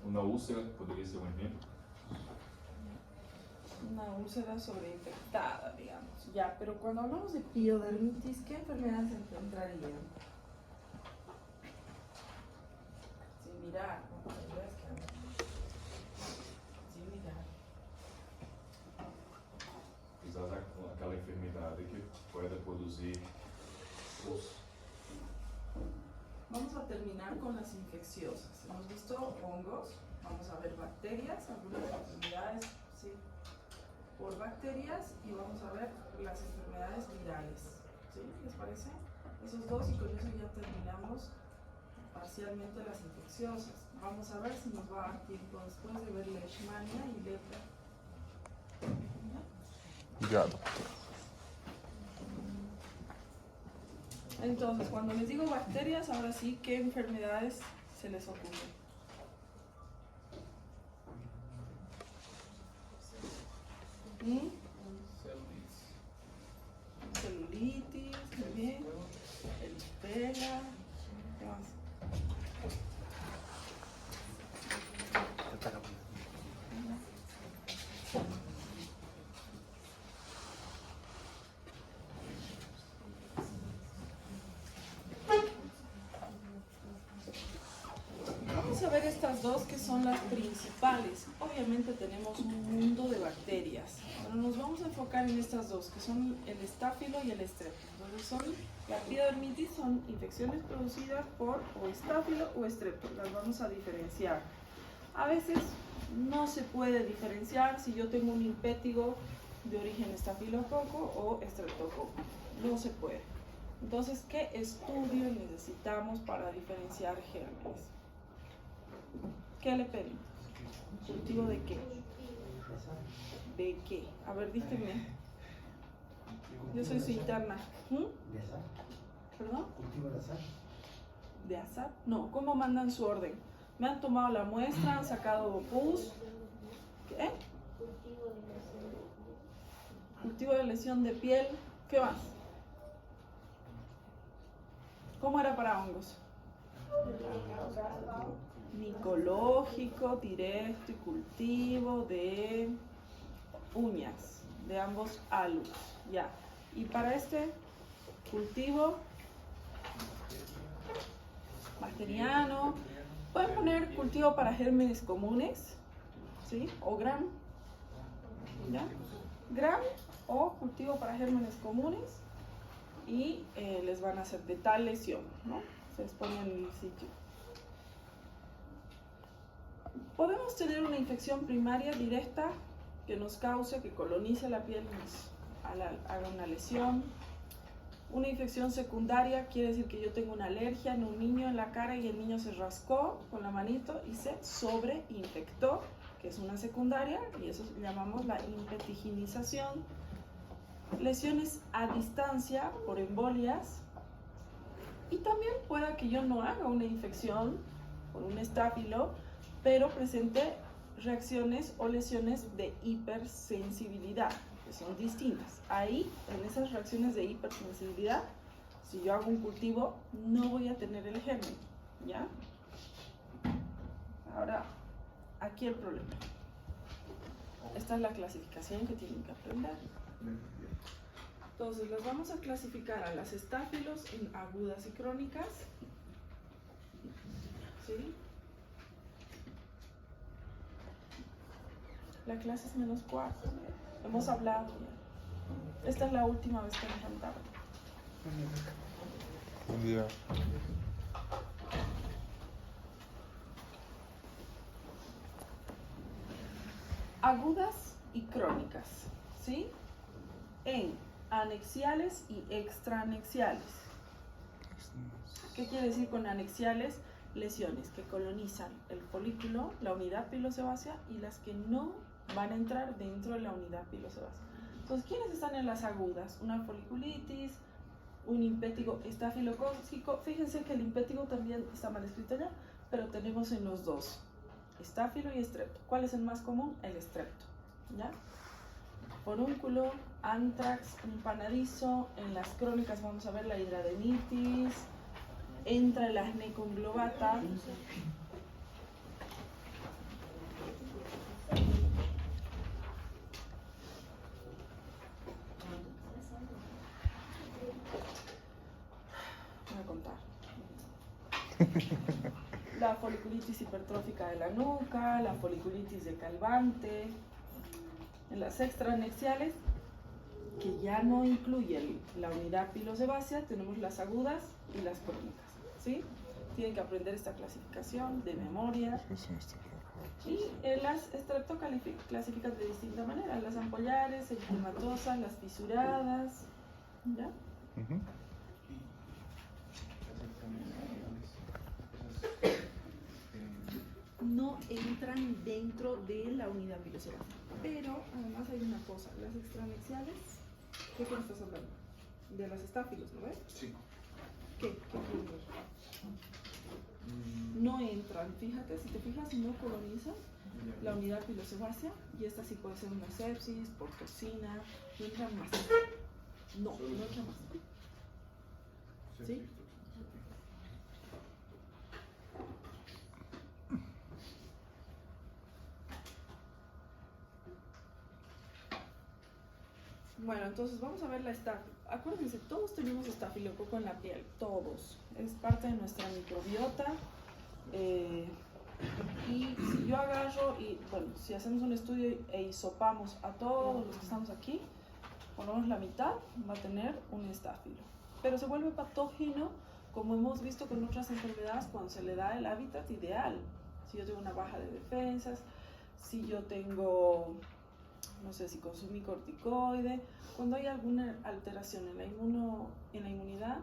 Una úlcera podría ser un ejemplo. Una úlcera sobreinfectada, digamos. Ya, pero cuando hablamos de piodermitis, ¿qué enfermedades entrarían? Sin mirar, ¿no? Sin mirar. Quizás aquela enfermedade que pueda producir pus. Vamos a terminar con las infecciosas. Hemos visto hongos, vamos a ver bacterias, algunas enfermedades, sí, por bacterias, y vamos a ver las enfermedades virales. ¿Sí? ¿Les parece? Esos dos, y con eso ya terminamos parcialmente las infecciosas. Vamos a ver si nos va a dar tiempo después de ver leishmania y lepra. Ya, doctor. Entonces, cuando les digo bacterias, ahora sí, ¿qué enfermedades se les ocurren? Celulitis, muy bien. Erisipela, ¿qué más? Vamos a ver estas dos que son las principales. Obviamente tenemos un mundo de bacterias, pero nos vamos a enfocar en estas dos, que son el estáfilo y el estrepto. Entonces la piodermitis son infecciones producidas por o estáfilo o estrepto. Las vamos a diferenciar. A veces no se puede diferenciar si yo tengo un impétigo de origen estafilococo o estreptococo. No se puede. Entonces, ¿qué estudio necesitamos para diferenciar gérmenes? ¿Qué le pedimos? ¿Cultivo de qué? ¿De qué? A ver, dígame. Yo soy su interna. ¿De azar? ¿Perdón? ¿Cultivo de azar? ¿De azar? No, ¿cómo mandan su orden? Me han tomado la muestra, han sacado pus. ¿Qué? Cultivo de lesión de piel. ¿Qué más? ¿Cómo era para hongos? Micológico, directo y cultivo de uñas, de ambos halus. Ya. Y para este cultivo bacteriano, pueden poner cultivo para gérmenes comunes, ¿sí? O gram, ¿ya? Gram o cultivo para gérmenes comunes, y les van a hacer de tal lesión, ¿no? Se les pone en el sitio. Podemos tener una infección primaria directa que nos cause, que colonice la piel y nos haga una lesión. Una infección secundaria quiere decir que yo tengo una alergia en un niño en la cara y el niño se rascó con la manito y se sobreinfectó, que es una secundaria, y eso llamamos la impetiginización. Lesiones a distancia por embolias, y también pueda que yo no haga una infección por un estáfilo, pero presente reacciones o lesiones de hipersensibilidad, que son distintas. Ahí, en esas reacciones de hipersensibilidad, si yo hago un cultivo, no voy a tener el germen, ¿ya? Ahora, aquí el problema. Esta es la clasificación que tienen que aprender. Entonces, las vamos a clasificar a las estáfilos en agudas y crónicas, ¿sí? La clase es -4. Hemos hablado ya. Esta es la última vez que nos cantaba. Buen día. Agudas y crónicas, ¿sí? En anexiales y extraanexiales. ¿Qué quiere decir con anexiales? Lesiones que colonizan el folículo, la unidad pilosebácea, y las que no van a entrar dentro de la unidad pilosebácea. Entonces, ¿quiénes están en las agudas? Una foliculitis, un impétigo estafilocócico. Fíjense que el impétigo también está mal escrito allá, pero tenemos en los dos, estáfilo y estrepto. ¿Cuál es el más común? El estrepto, ¿ya? Forúnculo, antrax, empanadizo. En las crónicas vamos a ver la hidradenitis, entra el acné conglobata, La foliculitis hipertrófica de la nuca, la foliculitis de Calvante. En las extraanexiales, que ya no incluyen la unidad pilosebácea, tenemos las agudas y las crónicas, ¿sí? Tienen que aprender esta clasificación de memoria. Y las estrepto clasifican de distinta manera: las ampolares, eritematosas, las fisuradas, ¿ya? No entran dentro de la unidad pilosebácea. Pero además hay una cosa: las extraanexiales, ¿qué me estás hablando? De las estáfilos, ¿no ves? Sí. ¿Qué quieres ver? No entran, fíjate, si te fijas, no colonizan la unidad pilosebácea, y esta sí puede ser una sepsis, por toxina, no entran más. No entran más. ¿Sí? Bueno, entonces vamos a ver la estáfilo. Acuérdense, todos tenemos estafilococo en la piel, todos. Es parte de nuestra microbiota. Y si yo agarro y, bueno, si hacemos un estudio e hisopamos a todos los que estamos aquí, por lo menos la mitad va a tener un estáfilo. Pero se vuelve patógeno, como hemos visto con otras enfermedades, cuando se le da el hábitat ideal. Si yo tengo una baja de defensas, si yo tengo, no sé, si consumí corticoide, cuando hay alguna alteración en la inmunidad,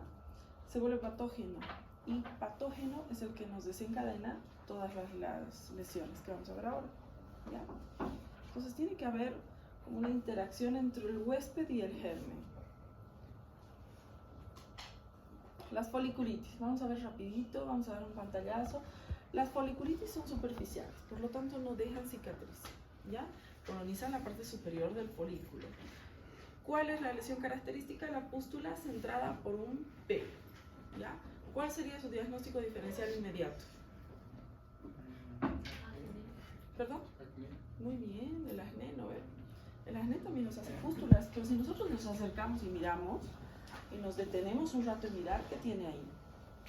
se vuelve patógeno. Y patógeno es el que nos desencadena todas las lesiones que vamos a ver ahora, ¿ya? Entonces tiene que haber como una interacción entre el huésped y el germen. Las foliculitis, vamos a ver rapidito, vamos a ver un pantallazo. Las foliculitis son superficiales, por lo tanto no dejan cicatriz, ¿ya? Colonizan la parte superior del folículo. ¿Cuál es la lesión característica? La pústula centrada por un pelo, ¿ya? ¿Cuál sería su diagnóstico diferencial inmediato? ¿Perdón? Muy bien, el acné, ¿no ve? El acné también nos hace pústulas, pero si nosotros nos acercamos y miramos, y nos detenemos un rato en mirar, ¿qué tiene ahí?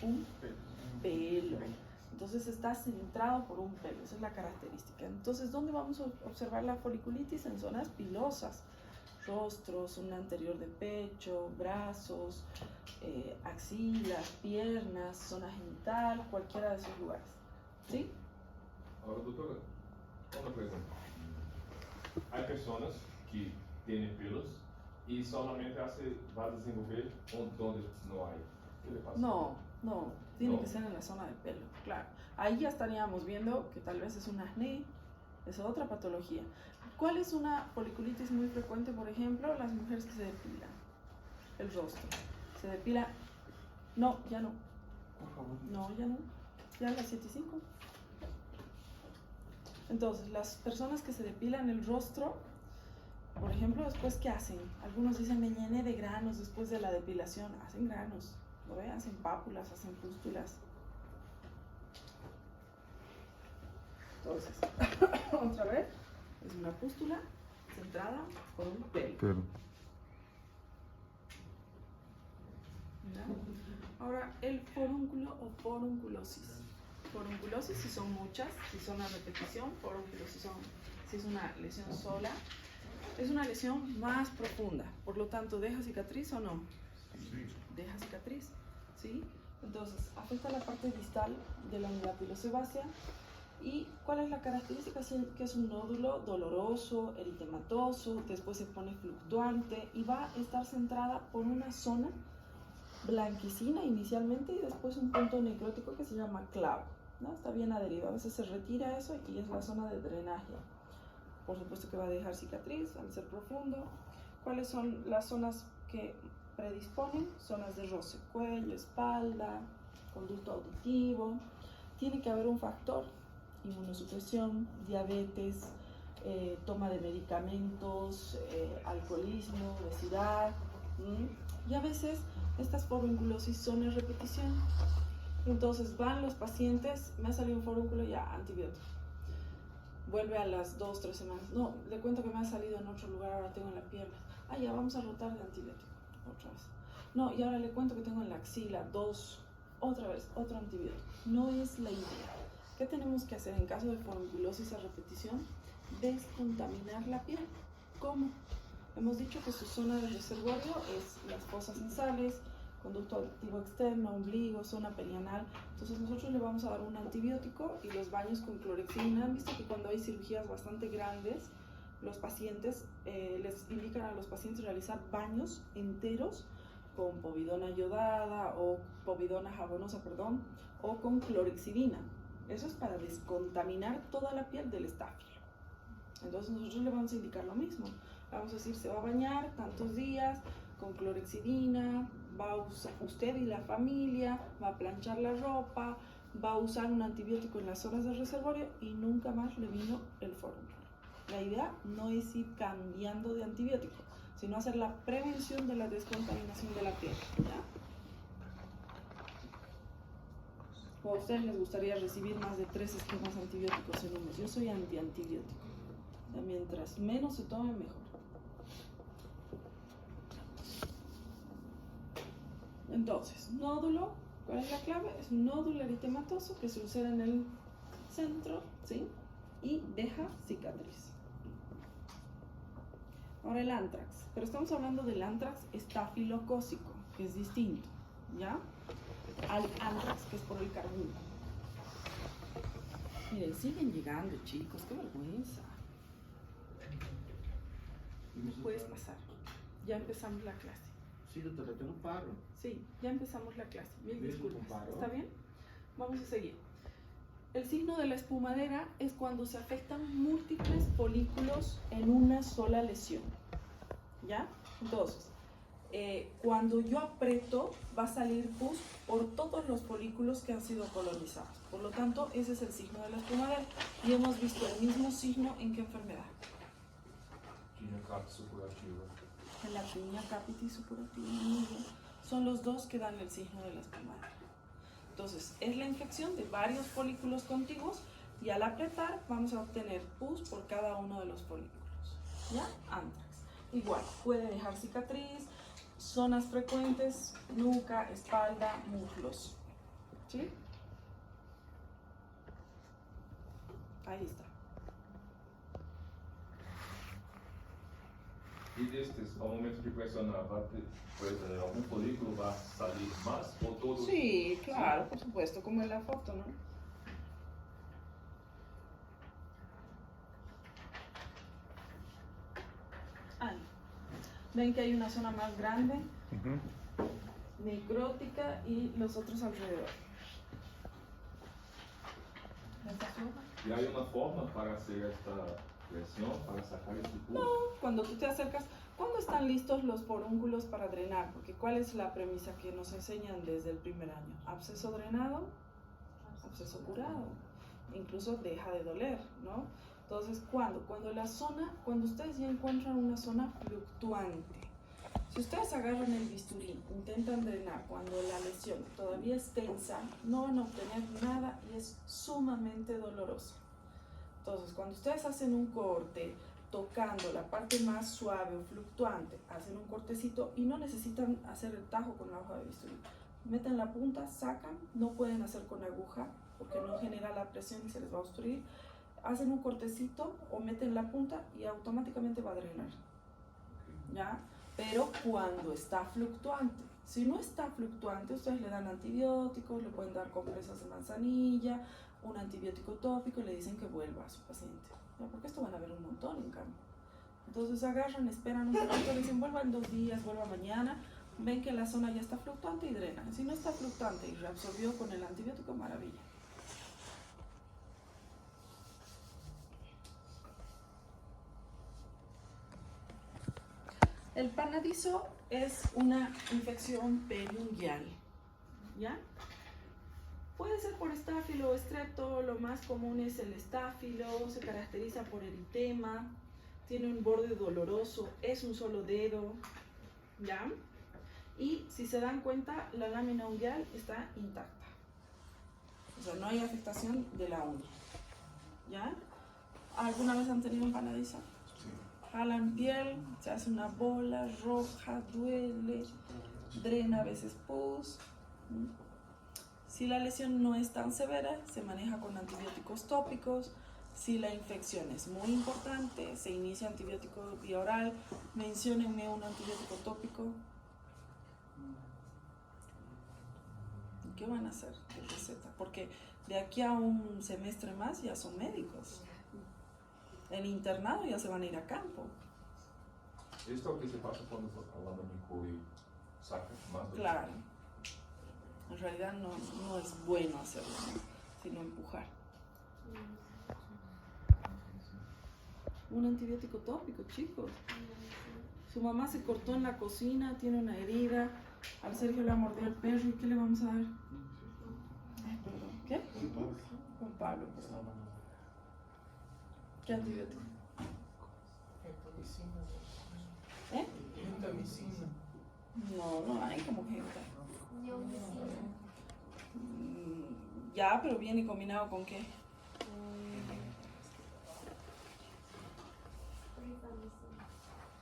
Un pelo. Entonces está centrado por un pelo, esa es la característica. Entonces, ¿dónde vamos a observar la foliculitis? En zonas pilosas, rostros, un anterior de pecho, brazos, axilas, piernas, zona genital, cualquiera de esos lugares. ¿Sí? Ahora, doutora, una pregunta. Hay personas que tienen pelos y solamente va a desenvolver donde no hay. ¿Qué le pasa? No, tiene No. que ser en la zona del pelo, claro. Ahí ya estaríamos viendo que tal vez es un acné, es otra patología. ¿Cuál es una foliculitis muy frecuente? Por ejemplo, las mujeres que se depilan el rostro. Se depila. No, ya no. Por favor. No, ya no. Ya a las 7:05. Entonces, las personas que se depilan el rostro, por ejemplo, después, ¿qué hacen? Algunos dicen, me llené de granos después de la depilación. Hacen granos, ¿lo ven? Hacen pápulas, hacen pústulas. Entonces, otra vez, es una pústula centrada por un pelo. ¿Ya? Ahora, el forúnculo o forunculosis. Forunculosis si son muchas, si son a repetición; forúnculos si es una lesión sola. Es una lesión más profunda, por lo tanto, ¿deja cicatriz o no? Sí. Deja cicatriz, ¿sí? Entonces, afecta la parte distal de la unidad pilosebácea. ¿Y cuál es la característica? Que es un nódulo doloroso, eritematoso, después se pone fluctuante y va a estar centrada por una zona blanquecina inicialmente y después un punto necrótico que se llama clavo, ¿no? Está bien adherido, a veces se retira eso y es la zona de drenaje. Por supuesto que va a dejar cicatriz al ser profundo. ¿Cuáles son las zonas que predisponen? Zonas de roce, cuello, espalda, conducto auditivo. Tiene que haber un factor: inmunosupresión, diabetes, toma de medicamentos, alcoholismo, obesidad. Y a veces estas forunculosis son en repetición. Entonces van los pacientes, me ha salido un forúnculo, ya, antibiótico. Vuelve a las 2-3 semanas. No, le cuento que me ha salido en otro lugar, ahora tengo en la pierna. Ya, vamos a rotar de antibiótico otra vez. No, y ahora le cuento que tengo en la axila 2 otra vez, otro antibiótico. No es la idea. ¿Qué tenemos que hacer en caso de formiculosis a repetición? Descontaminar la piel. ¿Cómo? Hemos dicho que su zona de reservorio es las fosas nasales, conducto auditivo externo, ombligo, zona perianal. Entonces nosotros le vamos a dar un antibiótico y los baños con clorexidina. Han visto que cuando hay cirugías bastante grandes, los pacientes les indican a los pacientes realizar baños enteros con povidona yodada o povidona jabonosa, o con clorexidina. Eso es para descontaminar toda la piel del estáfilo. Entonces nosotros le vamos a indicar lo mismo. Vamos a decir, se va a bañar tantos días con clorexidina, va a usar usted y la familia, va a planchar la ropa, va a usar un antibiótico en las zonas del reservorio y nunca más le vino el fórmula. La idea no es ir cambiando de antibiótico, sino hacer la prevención de la descontaminación de la piel, ¿ya? ¿O a ustedes les gustaría recibir más de 3 esquemas antibióticos en un mes? Yo soy antiantibiótico. O sea, mientras menos se tome, mejor. Entonces, nódulo, ¿cuál es la clave? Es un nódulo eritematoso que se ulcera en el centro, ¿sí? Y deja cicatriz. Ahora el antrax, pero estamos hablando del antrax estafilocócico, que es distinto, ¿ya? Al antrax, que es por el cardumen. Miren, siguen llegando, chicos, qué vergüenza. Puedes pasar. Ya empezamos la clase. Sí, doctora, yo no paro. Sí, ya empezamos la clase. Mil Bien, disculpas. no paro. ¿Está bien? Vamos a seguir. El signo de la espumadera es cuando se afectan múltiples folículos en una sola lesión. ¿Ya? Entonces, cuando yo aprieto, va a salir pus por todos los folículos que han sido colonizados. Por lo tanto, ese es el signo de la espumadera. Y hemos visto el mismo signo en qué enfermedad. Tinea capta supurativa. En la tinea capitis supurativa. Son los dos que dan el signo de la espumadera. Entonces, es la infección de varios folículos contiguos y al apretar vamos a obtener pus por cada uno de los folículos. ¿Ya? Antrax. Igual, puede dejar cicatriz, zonas frecuentes, nuca, espalda, muslos. ¿Sí? Ahí está. E destes, ao momento de pressionar, algum folículo vai sair mais ou todo? Sí, claro, por supuesto, como en la foto, ¿no? Ahí. Ven que hay una zona más grande, necrótica y los otros alrededor. ¿Esta forma? E aí uma forma para hacer esta pressão, para sacar esse pus? No, cuando tú te acercas, ¿cuándo están listos los forúnculos para drenar? Porque ¿cuál es la premisa que nos enseñan desde el primer año? Absceso drenado, absceso curado. Incluso deja de doler, ¿no? Entonces, ¿cuándo? Cuando ustedes ya encuentran una zona fluctuante. Si ustedes agarran el bisturí, intentan drenar cuando la lesión todavía es tensa, no van a obtener nada y es sumamente doloroso. Entonces, cuando ustedes hacen un corte, tocando la parte más suave o fluctuante, hacen un cortecito y no necesitan hacer el tajo con la hoja de bisturí. Meten la punta, sacan, no pueden hacer con aguja porque no genera la presión y se les va a obstruir. Hacen un cortecito o meten la punta y automáticamente va a drenar. ¿Ya? Pero cuando está fluctuante. Si no está fluctuante, ustedes le dan antibióticos, le pueden dar compresas de manzanilla, un antibiótico tópico y le dicen que vuelva a su paciente. ¿Ya? Porque esto van a ver un montón en cambio. Entonces agarran, esperan un poquito, le dicen vuelva en 2 días, vuelva mañana, ven que la zona ya está fluctuante y drenan. Si no está fluctuante y reabsorbió con el antibiótico, maravilla. El panadizo es una infección periungual, ¿ya? Puede ser por estáfilo o estrepto, lo más común es el estáfilo, se caracteriza por eritema, tiene un borde doloroso, es un solo dedo, ¿ya? Y si se dan cuenta, la lámina unguial está intacta, o sea, no hay afectación de la uña, ¿ya? ¿Alguna vez han tenido un panadizo? Jalan piel, se hace una bola roja, duele, drena a veces pus. Si la lesión no es tan severa, se maneja con antibióticos tópicos. Si la infección es muy importante, se inicia antibiótico vía oral. Menciónenme un antibiótico tópico. ¿Qué van a hacer de receta? Porque de aquí a un semestre más ya son médicos. El internado ya se van a ir a campo. Esto es lo que se pasa cuando la manicure saca más de Claro. En realidad no es bueno hacerlo, ¿no? Sino empujar. Un antibiótico tópico, chicos. Su mamá se cortó en la cocina, tiene una herida. Al Sergio le ha mordido el perro. ¿Y qué le vamos a dar? Ay, perdón. ¿Qué? Juan Pablo, perdón. ¿Qué antibiótico? ¿Eh? No hay como gente. Ya, pero viene combinado con qué?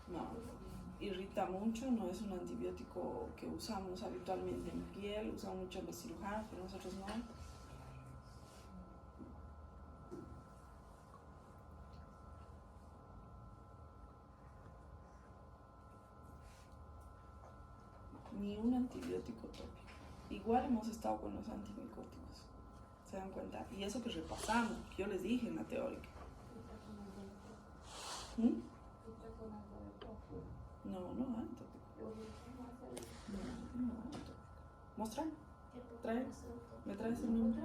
No, irrita mucho, no es un antibiótico que usamos habitualmente en piel, usan mucho los cirujanos, pero nosotros no. Ni un antibiótico tópico. Igual hemos estado con los antimicóticos, ¿se dan cuenta? Y eso que repasamos, que yo les dije en la teórica. ¿Mm? No hay tópico. No hay tópico. ¿Mostrar? ¿Trae? ¿Me traes el nombre?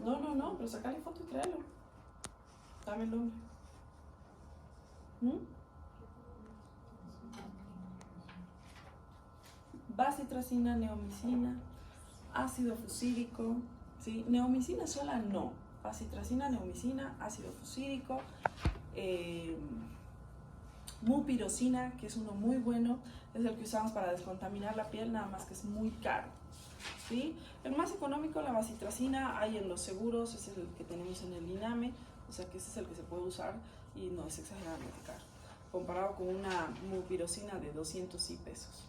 No, pero sacale foto y tráelo. Dame el nombre. Bacitracina, neomicina, ácido fusídico, ¿sí? Neomicina sola no. Bacitracina, neomicina, ácido fusídico, mupirocina, que es uno muy bueno, es el que usamos para descontaminar la piel, nada más que es muy caro, ¿sí? El más económico, la bacitracina, hay en los seguros, ese es el que tenemos en el INAME, o sea que ese es el que se puede usar y no es exageradamente caro, comparado con una mupirocina de 200 pesos.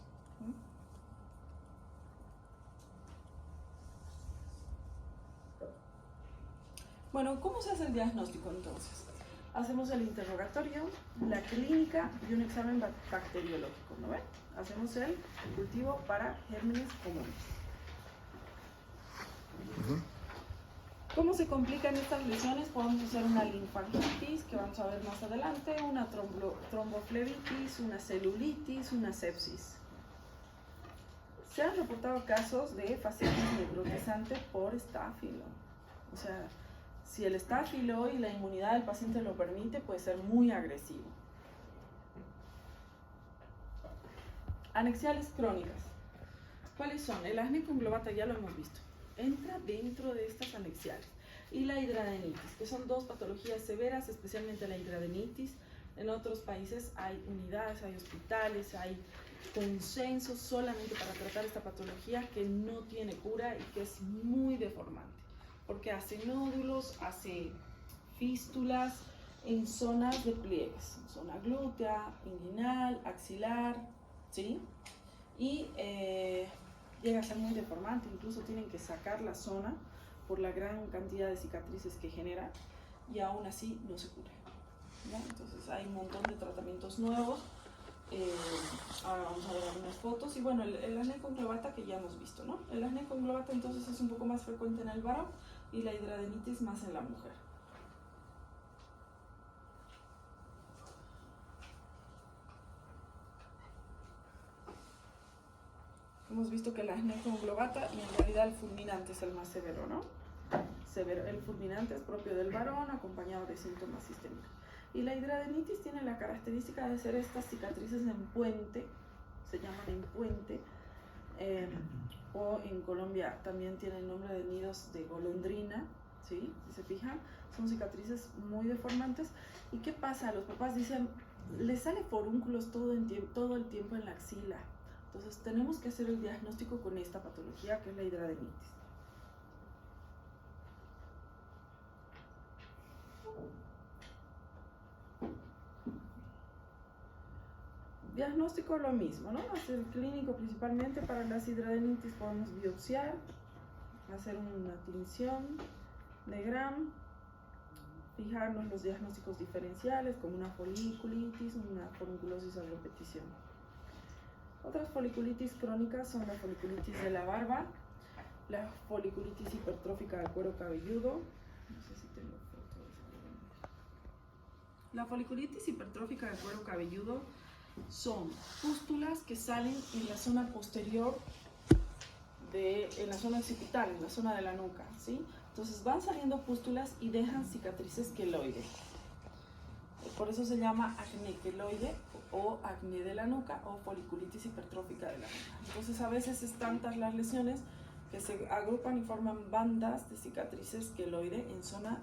Bueno, ¿cómo se hace el diagnóstico entonces? Hacemos el interrogatorio, la clínica y un examen bacteriológico, ¿no ven? Hacemos el cultivo para gérmenes comunes. ¿Cómo se complican estas lesiones? Podemos hacer una linfangitis, que vamos a ver más adelante, una tromboflebitis, una celulitis, una sepsis. Se han reportado casos de fasciitis necrotizante por estáfilo. O sea, si el estáfilo y la inmunidad del paciente lo permite, puede ser muy agresivo. Anexiales crónicas. ¿Cuáles son? El acné conglobata ya lo hemos visto. Entra dentro de estas anexiales. Y la hidradenitis, que son dos patologías severas, especialmente la hidradenitis. En otros países hay unidades, hay hospitales, hay consensos solamente para tratar esta patología que no tiene cura y que es muy deformante. Porque hace nódulos, hace fístulas en zonas de pliegues, zona glútea, inguinal, axilar, ¿sí? Y llega a ser muy deformante, incluso tienen que sacar la zona por la gran cantidad de cicatrices que genera y aún así no se cura, ¿ya? Entonces hay un montón de tratamientos nuevos. Ahora vamos a ver algunas fotos y bueno, el acné conglobata que ya hemos visto, ¿no? El acné conglobata entonces es un poco más frecuente en el varón y la hidradenitis más en la mujer. Hemos visto que el acné conglobata y en realidad el fulminante es el más severo, ¿no? El fulminante es propio del varón acompañado de síntomas sistémicos. Y la hidradenitis tiene la característica de ser estas cicatrices en puente, se llaman en puente, o en Colombia también tiene el nombre de nidos de golondrina, ¿sí? Si se fijan, son cicatrices muy deformantes. ¿Y qué pasa? Los papás dicen, le sale forúnculos todo el tiempo en la axila. Entonces tenemos que hacer el diagnóstico con esta patología que es la hidradenitis. Diagnóstico lo mismo, ¿no? Hacer clínico principalmente para las hidradenitis podemos biopsiar, hacer una tinción de Gram, fijarnos los diagnósticos diferenciales como una foliculitis, una foliculosis a repetición. Otras foliculitis crónicas son la foliculitis de la barba, la foliculitis hipertrófica del cuero cabelludo. No sé si tengo foto de eso. La foliculitis hipertrófica del cuero cabelludo son pústulas que salen en la zona posterior, en la zona occipital, en la zona de la nuca, ¿sí? Entonces van saliendo pústulas y dejan cicatrices queloides. Por eso se llama acné queloide o acné de la nuca o foliculitis hipertrófica de la nuca. Entonces a veces es tantas las lesiones que se agrupan y forman bandas de cicatrices queloide en zona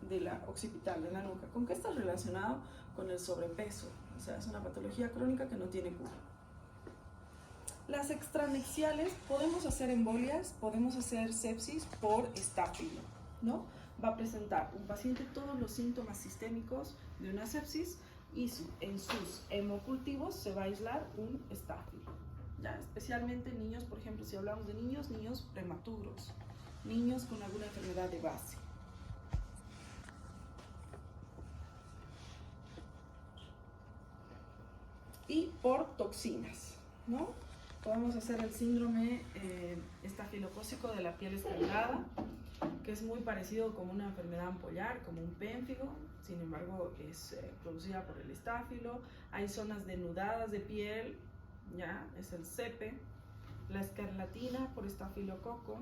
de la occipital de la nuca. ¿Con qué está relacionado? Con el sobrepeso. O sea, es una patología crónica que no tiene cura. Las extranexiales, podemos hacer embolias, podemos hacer sepsis por estáfilo, ¿no? Va a presentar un paciente todos los síntomas sistémicos de una sepsis y en sus hemocultivos se va a aislar un estáfilo, ¿ya? Especialmente niños, por ejemplo, si hablamos de niños prematuros, niños con alguna enfermedad de base. Y por toxinas, ¿no? Podemos hacer el síndrome estafilocócico de la piel estrangulada, que es muy parecido como una enfermedad ampollar, como un pénfigo, sin embargo es producida por el estáfilo. Hay zonas denudadas de piel, ya, es el cepe, la escarlatina por estafilococo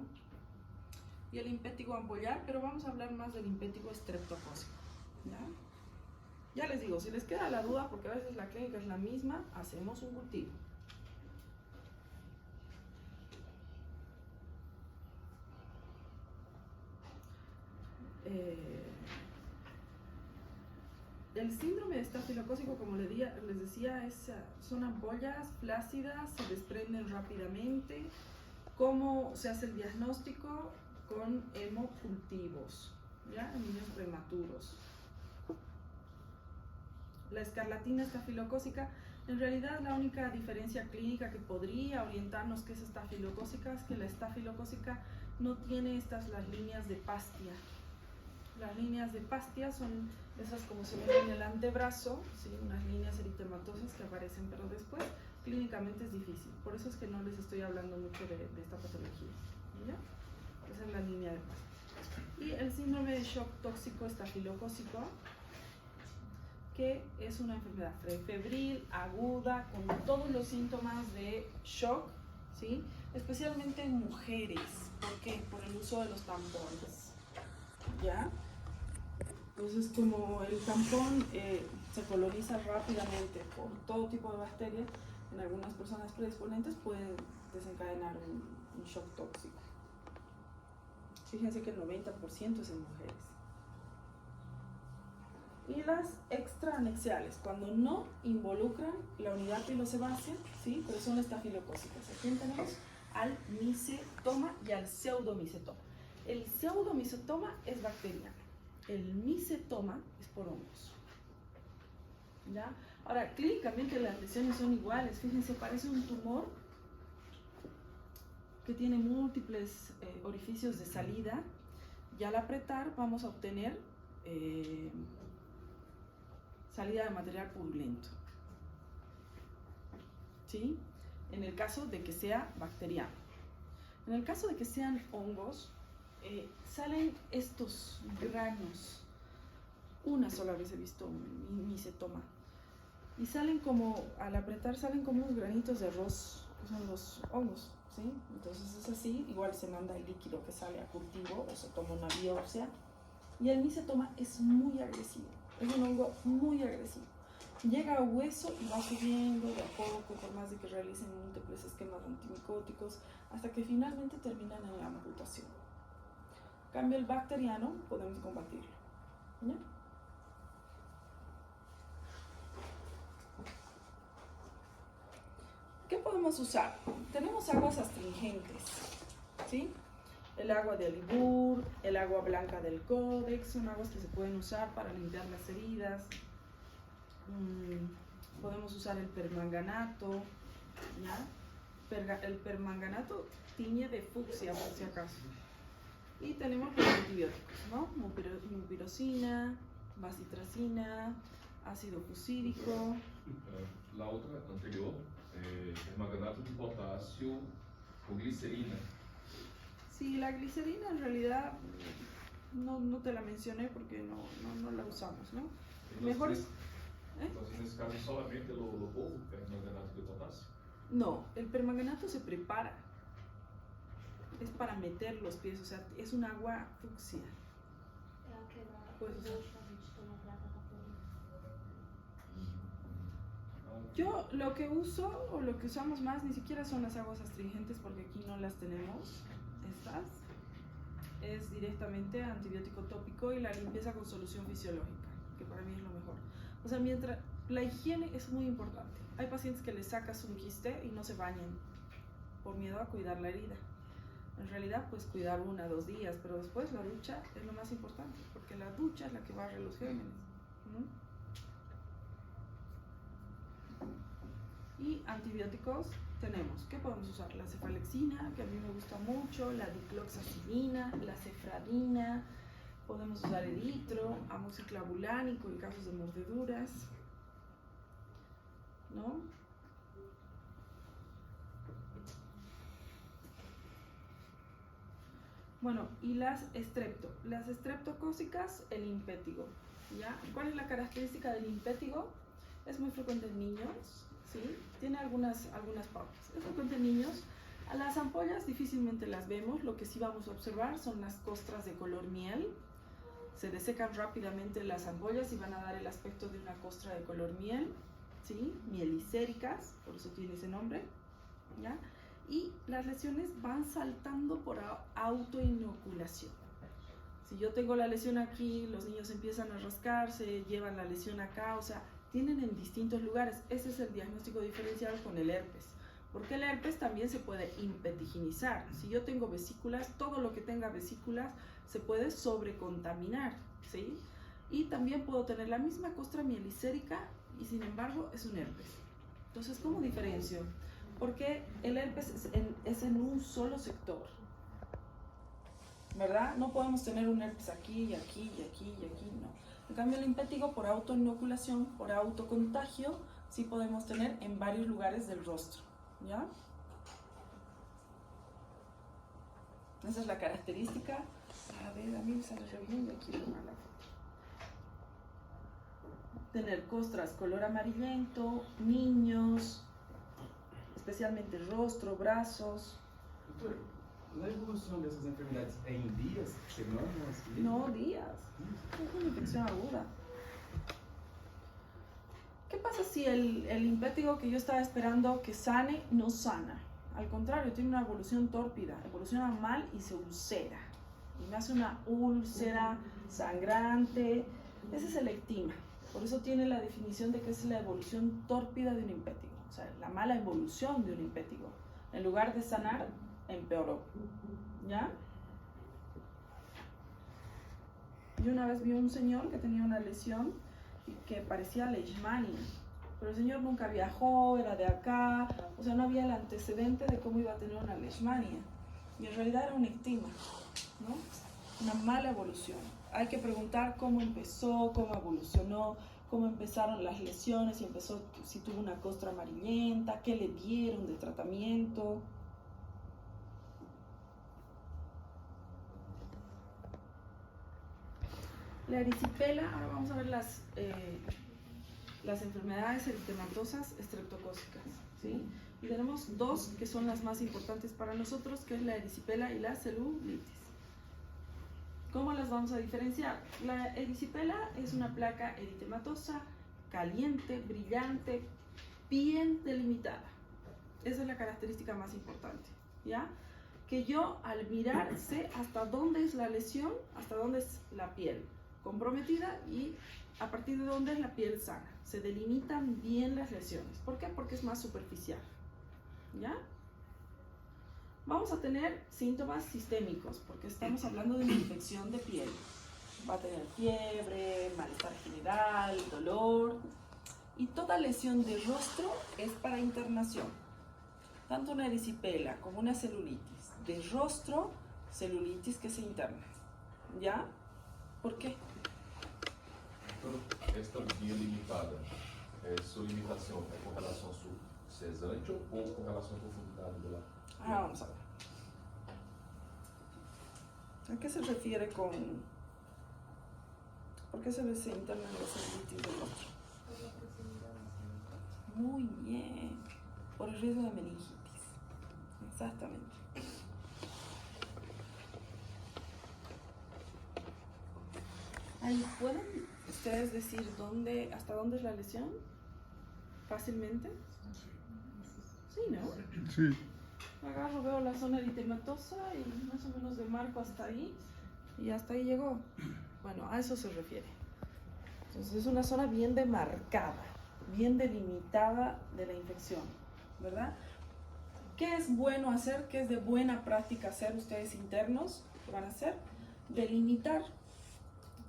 y el impétigo ampollar, pero vamos a hablar más del impétigo estreptocócico, ¿ya? Ya les digo, si les queda la duda, porque a veces la clínica es la misma, hacemos un cultivo. El síndrome de estafilocócico, como les decía, son ampollas flácidas, se desprenden rápidamente. ¿Cómo se hace el diagnóstico? Con hemocultivos, ¿ya? En niños prematuros. La escarlatina estafilocócica, en realidad la única diferencia clínica que podría orientarnos que es estafilocócica es que la estafilocócica no tiene las líneas de Pastia. Las líneas de Pastia son esas como se ven en el antebrazo, ¿sí? Unas líneas eritematosas que aparecen, pero después clínicamente es difícil. Por eso es que no les estoy hablando mucho de esta patología, ¿ya? Esa es la línea de Pastia. Y el síndrome de shock tóxico estafilocócico, que es una enfermedad febril, aguda, con todos los síntomas de shock, ¿sí? Especialmente en mujeres. ¿Por qué? Por el uso de los tampones, ¿ya? Entonces, como el tampón se coloniza rápidamente por todo tipo de bacterias, en algunas personas predisponentes puede desencadenar un shock tóxico. Fíjense que el 90% es en mujeres. Y las extraanexiales, cuando no involucran la unidad pilosebácea, ¿sí? Pero son estafilocócicas. Aquí tenemos al micetoma y al pseudomicetoma. El pseudomicetoma es bacteriano, el micetoma es por hongos, ¿ya? Ahora, clínicamente las lesiones son iguales. Fíjense, parece un tumor que tiene múltiples orificios de salida, y al apretar vamos a obtener salida de material purulento, ¿sí? En el caso de que sea bacteriano. En el caso de que sean hongos, salen estos granos. Una sola vez he visto un micetoma. Y salen como, al apretar, salen como unos granitos de arroz, que son los hongos, ¿sí? Entonces es así, igual se manda el líquido que sale a cultivo o se toma una biopsia. Y el micetoma es muy agresivo, es un hongo muy agresivo. Llega a hueso y va subiendo de a poco, por más de que realicen múltiples esquemas antimicóticos, hasta que finalmente terminan en la amputación. En cambio, el bacteriano podemos combatirlo, ¿ya? ¿Qué podemos usar? Tenemos aguas astringentes, ¿sí? El agua de Alibur, el agua blanca del Codex, son aguas que se pueden usar para limpiar las heridas. Podemos usar el permanganato, ¿ya? El permanganato tiñe de fucsia, por si acaso. Y tenemos los antibióticos, ¿no? Mupirocina, bacitracina, ácido fucídico. La outra anterior, permanganato de potássio com glicerina. Sí, la glicerina en realidad no te la mencioné porque no la usamos, ¿no? Mejor es... Entonces, nesse caso, solamente o permanganato de potássio? No, el permanganato se prepara. Es para meter los pies, o sea, es un agua fucsia. Puedes usar. Yo lo que uso o lo que usamos más ni siquiera son las aguas astringentes porque aquí no las tenemos, estas. Es directamente antibiótico tópico y la limpieza con solución fisiológica, que para mí es lo mejor. O sea, mientras la higiene es muy importante. Hay pacientes que les sacas un quiste y no se bañan por miedo a cuidar la herida. En realidad, pues cuidar 1 o 2 días, pero después la ducha es lo más importante, porque la ducha es la que barre los gérmenes. Y antibióticos tenemos, ¿qué podemos usar? La cefalexina, que a mí me gusta mucho, la dicloxacilina, la cefradina, podemos usar eritro, amoxiclavulánico en casos de mordeduras, ¿no? Bueno, y las estreptocócicas, el impétigo, ¿ya? ¿Cuál es la característica del impétigo? Es muy frecuente en niños, ¿sí? Tiene algunas pautas. Es frecuente en niños. A las ampollas difícilmente las vemos, lo que sí vamos a observar son las costras de color miel. Se desecan rápidamente las ampollas y van a dar el aspecto de una costra de color miel, ¿sí? Mielicéricas, por eso tiene ese nombre, ¿ya? Y las lesiones van saltando por autoinoculación. Si yo tengo la lesión aquí, los niños empiezan a rascarse, llevan la lesión acá, o sea, tienen en distintos lugares. Ese es el diagnóstico diferencial con el herpes. Porque el herpes también se puede impetiginizar. Si yo tengo vesículas, todo lo que tenga vesículas se puede sobrecontaminar, ¿sí? Y también puedo tener la misma costra mielicérica y sin embargo es un herpes. Entonces, ¿cómo diferencio? Porque el herpes es en un solo sector, ¿verdad? No podemos tener un herpes aquí y aquí y aquí y aquí, no. En cambio, el impétigo por autoinoculación, por autocontagio, sí podemos tener en varios lugares del rostro, ¿ya? Esa es la característica. A ver, a mí me sale re bien y aquí le tomar la foto. Tener costras color amarillento, niños, especialmente rostro, brazos. Doutor, la evolução dessas enfermidades é em dias, semanas? No, días. Es una infección aguda. ¿Qué pasa si el impétigo que yo estaba esperando que sane, no sana? Al contrario, tiene una evolución tórpida, evoluciona mal y se ulcera. Y me hace una úlcera sangrante. Ese es el ectima. Por eso tiene la definición de que es la evolución tórpida de un impétigo. O sea, la mala evolución de un impétigo. En lugar de sanar, empeoró. ¿Ya? Yo una vez vi un señor que tenía una lesión que parecía leishmania, pero el señor nunca viajó, era de acá, o sea, no había el antecedente de cómo iba a tener una leishmania. Y en realidad era un ectima, ¿no? Una mala evolución. Hay que preguntar cómo empezó, cómo evolucionó, cómo empezaron las lesiones, si tuvo una costra amarillenta, qué le dieron de tratamiento. La erisipela, ahora vamos a ver las enfermedades eritematosas estreptocócicas, ¿sí? Y tenemos 2 que son las más importantes para nosotros, que es la erisipela y la celulitis. ¿Cómo las vamos a diferenciar? La erisipela es una placa eritematosa, caliente, brillante, bien delimitada. Esa es la característica más importante, ¿ya? Que yo al mirar sé hasta dónde es la lesión, hasta dónde es la piel comprometida y a partir de dónde es la piel sana. Se delimitan bien las lesiones. ¿Por qué? Porque es más superficial, ¿ya? Vamos a tener síntomas sistémicos, porque estamos hablando de una infección de piel. Va a tener fiebre, malestar general, dolor. Y toda lesión de rostro es para internación. Tanto una erisipela como una celulitis de rostro, celulitis que se interna. ¿Ya? ¿Por qué? Esta via limitada, sua limitação é com relação ao sul cesante ou com relação à profundidade do lado? Ahora vamos a ver. ¿A qué se refiere con...? ¿Por qué se interna la celulitis del rostro? Muy bien. Por el riesgo de meningitis. Exactamente. Ahí, ¿pueden ustedes decir hasta dónde es la lesión? ¿Fácilmente? Sí, ¿no? Sí. Agarro, veo la zona eritematosa y más o menos demarco hasta ahí y hasta ahí llegó. Bueno, a eso se refiere. Entonces es una zona bien demarcada, bien delimitada de la infección, ¿verdad? ¿Qué es bueno hacer? ¿Qué es de buena práctica hacer ustedes internos? ¿Qué van a hacer? Delimitar.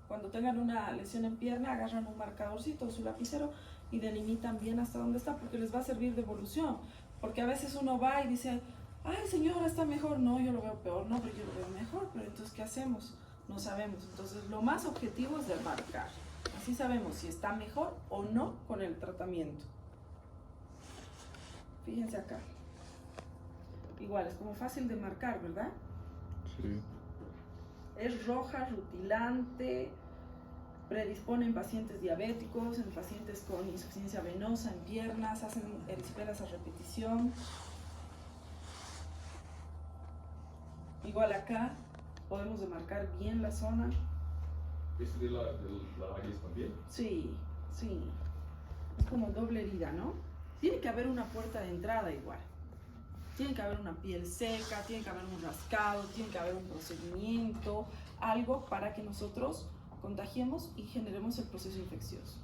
Cuando tengan una lesión en pierna, agarran un marcadorcito o su lapicero y delimitan bien hasta dónde está, porque les va a servir de evolución. Porque a veces uno va y dice, ay señora, está mejor. No, yo lo veo peor. No, pero yo lo veo mejor. Pero entonces, ¿qué hacemos? No sabemos. Entonces, lo más objetivo es demarcar. Así sabemos si está mejor o no con el tratamiento. Fíjense acá. Igual, es como fácil de marcar, ¿verdad? Sí. Es roja, rutilante, predispone en pacientes diabéticos, en pacientes con insuficiencia venosa en piernas, hacen erisipelas a repetición. Igual acá podemos demarcar bien la zona. Esse de la raíz también? Sí, sí. Es como doble herida, ¿no? Tiene que haber una puerta de entrada igual. Tiene que haber una piel seca, tiene que haber un rascado, tiene que haber un procedimiento, algo para que nosotros contagiemos y generemos el proceso infeccioso.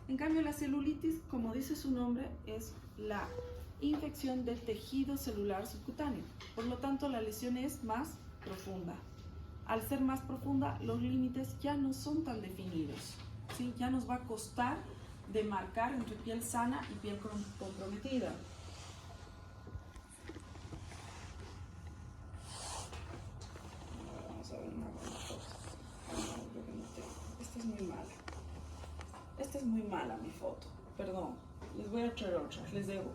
En cambio, la celulitis, como dice su nombre, es la infección del tejido celular subcutáneo. Por lo tanto, la lesión es más profunda. Al ser más profunda, los límites ya no son tan definidos, ¿sí? Ya nos va a costar demarcar entre piel sana y piel comprometida. Vamos a ver una foto. Esta es muy mala. Esta es muy mala mi foto. Perdón. Les voy a traer otra. Les debo.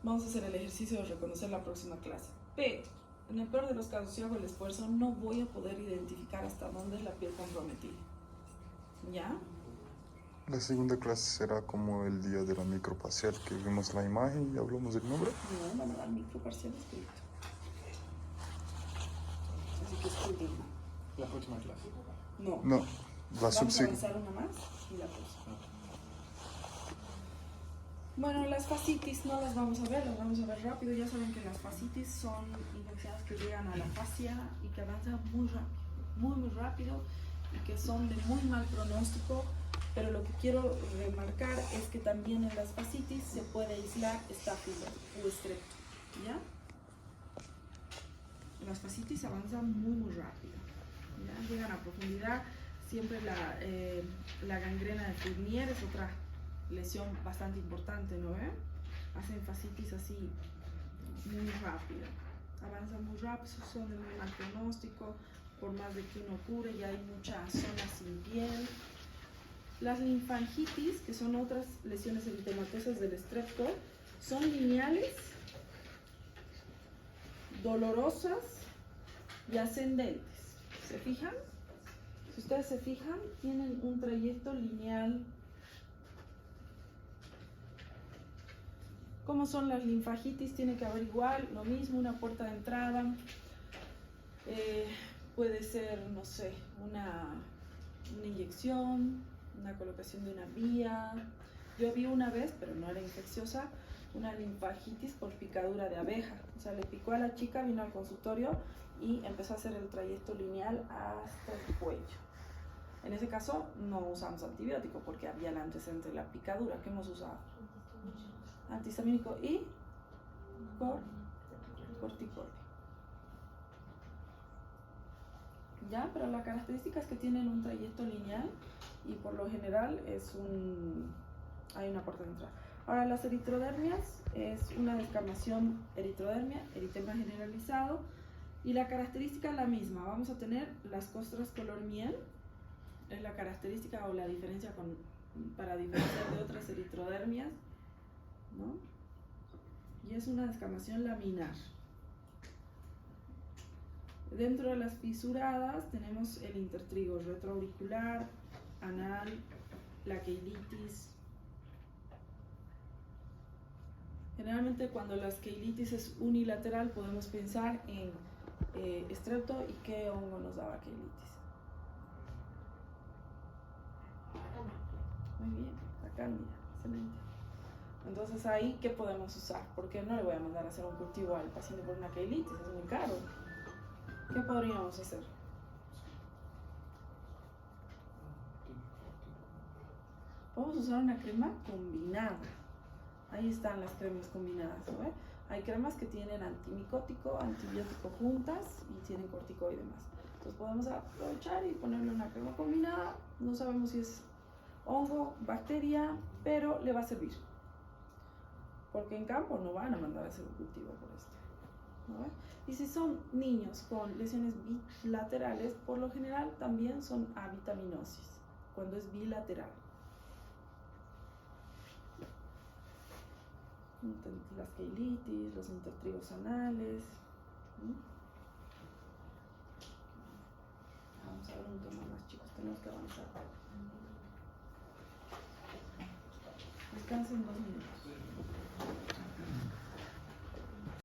Vamos a hacer el ejercicio de reconocer la próxima clase. Pero, en el peor de los casos, si hago el esfuerzo, no voy a poder identificar hasta dónde es la piel comprometida. ¿Ya? La segunda clase será como el día de la microparcial, que vimos la imagen y hablamos del nombre. No, van a dar microparcial escrito. Así que escúchenlo. La próxima clase. No. No, la Vamos a subsiguiente. avanzar una más y la próxima. Bueno, las fascitis no las vamos a ver, las vamos a ver rápido. Ya saben que las fascitis son infecciones que llegan a la fascia y que avanzan muy rápido, muy rápido, y que son de muy mal pronóstico. Pero lo que quiero remarcar es que también en las fascitis se puede aislar estáfilo o estrepto, ¿ya? Las fascitis avanzan muy rápido, ¿ya? Llegan a profundidad. Siempre la gangrena de Fournier es otra lesión bastante importante, ¿no ven? Hacen fascitis así muy rápido, avanzan muy rápido, son de muy mal pronóstico. Por más de que uno cure, ya hay muchas zonas sin piel. Las linfangitis, que son otras lesiones eritematosas del estrepto, son lineales, dolorosas y ascendentes. ¿Se fijan? Si ustedes se fijan, tienen un trayecto lineal. ¿Cómo son las linfangitis? Tiene que haber igual, lo mismo, una puerta de entrada. Puede ser, no sé, una inyección, una colocación de una vía. Yo vi una vez, pero no era infecciosa, una linfangitis por picadura de abeja. O sea, le picó a la chica, vino al consultorio y empezó a hacer el trayecto lineal hasta el cuello. En ese caso no usamos antibiótico porque había el antecedente de la picadura. ¿Qué hemos usado? Antihistamínico y corticoide. ¿Ya? Pero la característica es que tienen un trayecto lineal y por lo general hay una puerta de entrada. Ahora, las eritrodermias es una descamación eritrodermia, eritema generalizado, y la característica es la misma. Vamos a tener las costras color miel, es la característica o la diferencia para diferenciar de otras eritrodermias, ¿no? Y es una descamación laminar. Dentro de las fisuradas tenemos el intertrigo retroauricular, anal, la queilitis. Generalmente cuando la queilitis es unilateral podemos pensar en estrepto y qué hongo nos daba queilitis. Muy bien, acá mira, excelente. Entonces ahí, ¿qué podemos usar? Porque no le voy a mandar a hacer un cultivo al paciente por una queilitis, es muy caro. ¿Qué podríamos hacer? Podemos usar una crema combinada. Ahí están las cremas combinadas, ¿no? Hay cremas que tienen antimicótico, antibiótico juntas y tienen corticoide más. Entonces podemos aprovechar y ponerle una crema combinada. No sabemos si es hongo, bacteria, pero le va a servir. Porque en campo no van a mandar a hacer un cultivo por esto, ¿no? Y si son niños con lesiones bilaterales, por lo general también son avitaminosis, cuando es bilateral. Las queilitis, los intertrigos anales. Vamos a ver un tema más, chicos, tenemos que avanzar. Descansen 2 minutos.